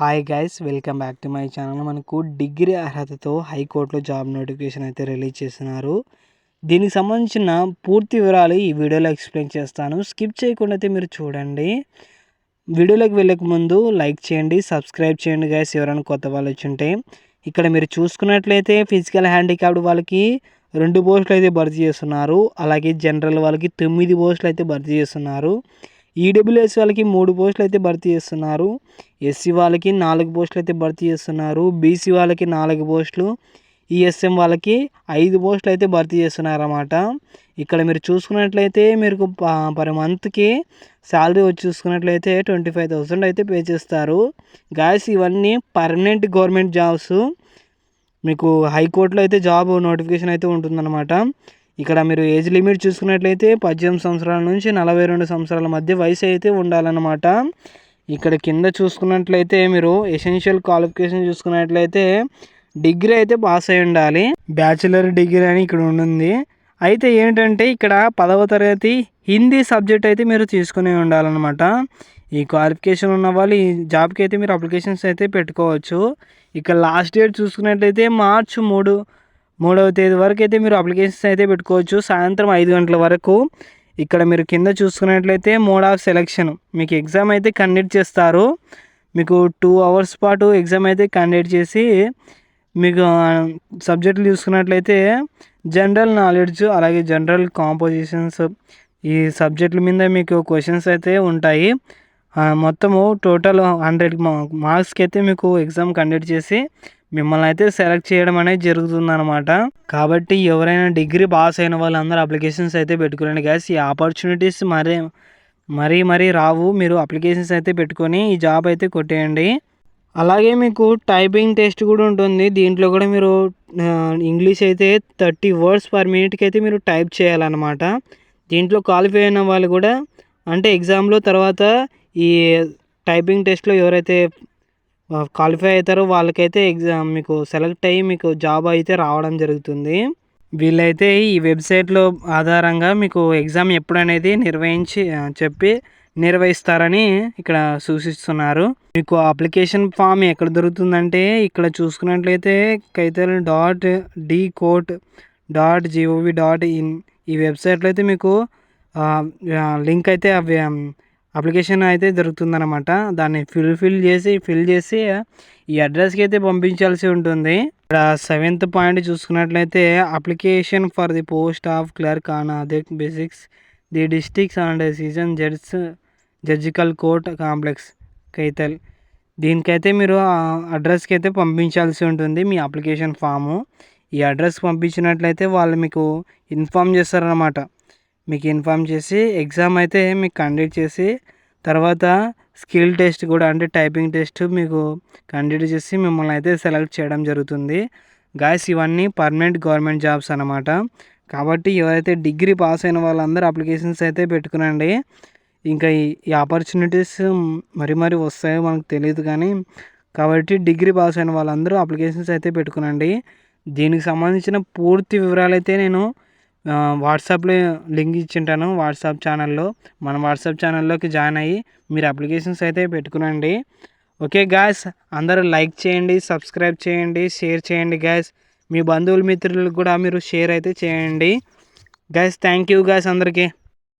Hi guys, welcome back to my channel. మనకు degree అర్హతతో హైకోర్టులో జాబ్ నోటిఫికేషన్ అయితే రిలీజ్ చేస్తున్నారు. దీనికి సంబంధించిన పూర్తి వివరాలు ఈ వీడియోలో ఎక్స్ప్లెయిన్ చేస్తాను. స్కిప్ చేయకుండా అయితే మీరు చూడండి. వీడియోలోకి వెళ్ళక ముందు లైక్ చేయండి, సబ్స్క్రైబ్ చేయండి గైస్, ఎవరైనా కొత్త వాళ్ళు వచ్చుంటే. ఇక్కడ మీరు చూసుకున్నట్లయితే ఫిజికల్ హ్యాండిక్యాప్డ్ వాళ్ళకి 2 పోస్టులు అయితే భర్తీ చేస్తున్నారు. అలాగే జనరల్ వాళ్ళకి 9 పోస్టులు అయితే భర్తీ చేస్తున్నారు. ఈడబ్ల్యూఎస్ వాళ్ళకి 3 పోస్టులు అయితే భర్తీ చేస్తున్నారు. ఎస్సీ వాళ్ళకి 4 పోస్టులు అయితే భర్తీ చేస్తున్నారు. బీసీ వాళ్ళకి 4 పోస్టులు, ఈఎస్ఎం వాళ్ళకి 5 పోస్టులు అయితే భర్తీ చేస్తున్నారు అన్నమాట. ఇక్కడ మీరు చూసుకున్నట్లయితే మీకు పర్ మంత్కి శాలరీ వచ్చి చూసుకున్నట్లయితే 25,000 అయితే పే చేస్తారు. గాయస్, ఇవన్నీ పర్మనెంట్ గవర్నమెంట్ జాబ్స్. మీకు హైకోర్టులో అయితే జాబ్ నోటిఫికేషన్ అయితే ఉంటుందన్నమాట. ఇక్కడ మీరు ఏజ్ లిమిట్ చూసుకున్నట్లయితే 18 సంవత్సరాల నుంచి 42 సంవత్సరాల మధ్య వయసు అయితే ఉండాలన్నమాట. ఇక్కడ కింద చూసుకున్నట్లయితే మీరు ఎసెన్షియల్ క్వాలిఫికేషన్ చూసుకున్నట్లయితే డిగ్రీ అయితే పాస్ అయి ఉండాలి. బ్యాచిలర్ డిగ్రీ అని ఇక్కడ ఉంటుంది. అయితే ఏంటంటే ఇక్కడ 10వ తరగతి హిందీ సబ్జెక్ట్ అయితే మీరు తీసుకుని ఉండాలన్నమాట. ఈ క్వాలిఫికేషన్ ఉన్న వాళ్ళు ఈ జాబ్కి అయితే మీరు అప్లికేషన్స్ అయితే పెట్టుకోవచ్చు. ఇక లాస్ట్ డేట్ చూసుకున్నట్లయితే మార్చి 3వ తేదీ వరకు అయితే మీరు అప్లికేషన్స్ అయితే పెట్టుకోవచ్చు, సాయంత్రం 5 గంటల వరకు. ఇక్కడ మీరు కింద చూసుకున్నట్లయితే మోడ్ ఆఫ్ సెలెక్షన్, మీకు ఎగ్జామ్ అయితే కండక్ట్ చేస్తారు. మీకు 2 అవర్స్ పాటు ఎగ్జామ్ అయితే కండక్ట్ చేసి మీకు సబ్జెక్టులు చూసుకున్నట్లయితే జనరల్ నాలెడ్జ్, అలాగే జనరల్ కాంపోజిషన్స్, ఈ సబ్జెక్టుల మీద మీకు క్వశ్చన్స్ అయితే ఉంటాయి. మొత్తము టోటల్ 100 మార్క్స్కి అయితే మీకు ఎగ్జామ్ కండక్ట్ చేసి మిమ్మల్ని అయితే సెలెక్ట్ చేయడం అనేది జరుగుతుందన్నమాట. కాబట్టి ఎవరైనా డిగ్రీ పాస్ అయిన వాళ్ళందరూ అప్లికేషన్స్ అయితే పెట్టుకోండి గ్యాస్. ఈ ఆపర్చునిటీస్ మరీ రావు. మీరు అప్లికేషన్స్ అయితే పెట్టుకొని ఈ జాబ్ అయితే కొట్టేయండి. అలాగే మీకు టైపింగ్ టెస్ట్ కూడా ఉంటుంది. దీంట్లో కూడా మీరు ఇంగ్లీష్ అయితే 30 words per minute అయితే మీరు టైప్ చేయాలన్నమాట. దీంట్లో క్వాలిఫై అయిన వాళ్ళు కూడా అంటే ఎగ్జామ్లో తర్వాత ఈ టైపింగ్ టెస్ట్లో ఎవరైతే క్వాలిఫై అవుతారో వాళ్ళకైతే ఎగ్జామ్ మీకు సెలెక్ట్ అయ్యి మీకు జాబ్ అయితే రావడం జరుగుతుంది. వీళ్ళైతే ఈ వెబ్సైట్లో ఆధారంగా మీకు ఎగ్జామ్ ఎప్పుడనేది నిర్వహిస్తారని ఇక్కడ సూచిస్తున్నారు. మీకు అప్లికేషన్ ఫామ్ ఎక్కడ దొరుకుతుందంటే ఇక్కడ చూసుకున్నట్లయితే kaithal.dcourt.gov.in ఈ వెబ్సైట్లో అయితే మీకు లింక్ అయితే అప్లికేషన్ అయితే దొరుకుతుందన్నమాట. దాన్ని ఫిల్ చేసి ఈ అడ్రస్కి అయితే పంపించాల్సి ఉంటుంది. ఇక్కడ 7th పాయింట్ చూసుకున్నట్లయితే application for the post of clerk on అదే basics the districts and season judicial court complex Kaithal. దీనికైతే మీరు అడ్రస్కి అయితే పంపించాల్సి ఉంటుంది మీ అప్లికేషన్ ఫాము. ఈ అడ్రస్కి పంపించినట్లయితే వాళ్ళు మీకు ఇన్ఫామ్ చేస్తారన్నమాట. మీకు ఇన్ఫామ్ చేసి ఎగ్జామ్ అయితే మీకు కండక్ట్ చేసి తర్వాత స్కిల్ టెస్ట్ కూడా అంటే టైపింగ్ టెస్ట్ మీకు కండక్ట్ చేసి మిమ్మల్ని అయితే సెలెక్ట్ చేయడం జరుగుతుంది. గాయస్, ఇవన్నీ పర్మనెంట్ గవర్నమెంట్ జాబ్స్ అన్నమాట. కాబట్టి ఎవరైతే డిగ్రీ పాస్ అయిన వాళ్ళందరూ అప్లికేషన్స్ అయితే పెట్టుకునండి. ఇంకా ఈ ఆపర్చునిటీస్ మరి వస్తాయో మనకు తెలియదు కానీ, కాబట్టి డిగ్రీ పాస్ అయిన వాళ్ళందరూ అప్లికేషన్స్ అయితే పెట్టుకునండి. దీనికి సంబంధించిన పూర్తి వివరాలు అయితే నేను వాట్సాప్లో లింక్ ఇచ్చింటాను. వాట్సాప్ ఛానల్లో మన వాట్సాప్ ఛానల్లోకి జాయిన్ అయ్యి మీరు అప్లికేషన్స్ అయితే పెట్టుకునండి. ఓకే గాయస్, అందరూ లైక్ చేయండి, సబ్స్క్రైబ్ చేయండి, షేర్ చేయండి గాయస్. మీ బంధువుల మిత్రులకు కూడా మీరు షేర్ అయితే చేయండి గాయస్. థ్యాంక్ యూ గాయస్ అందరికీ.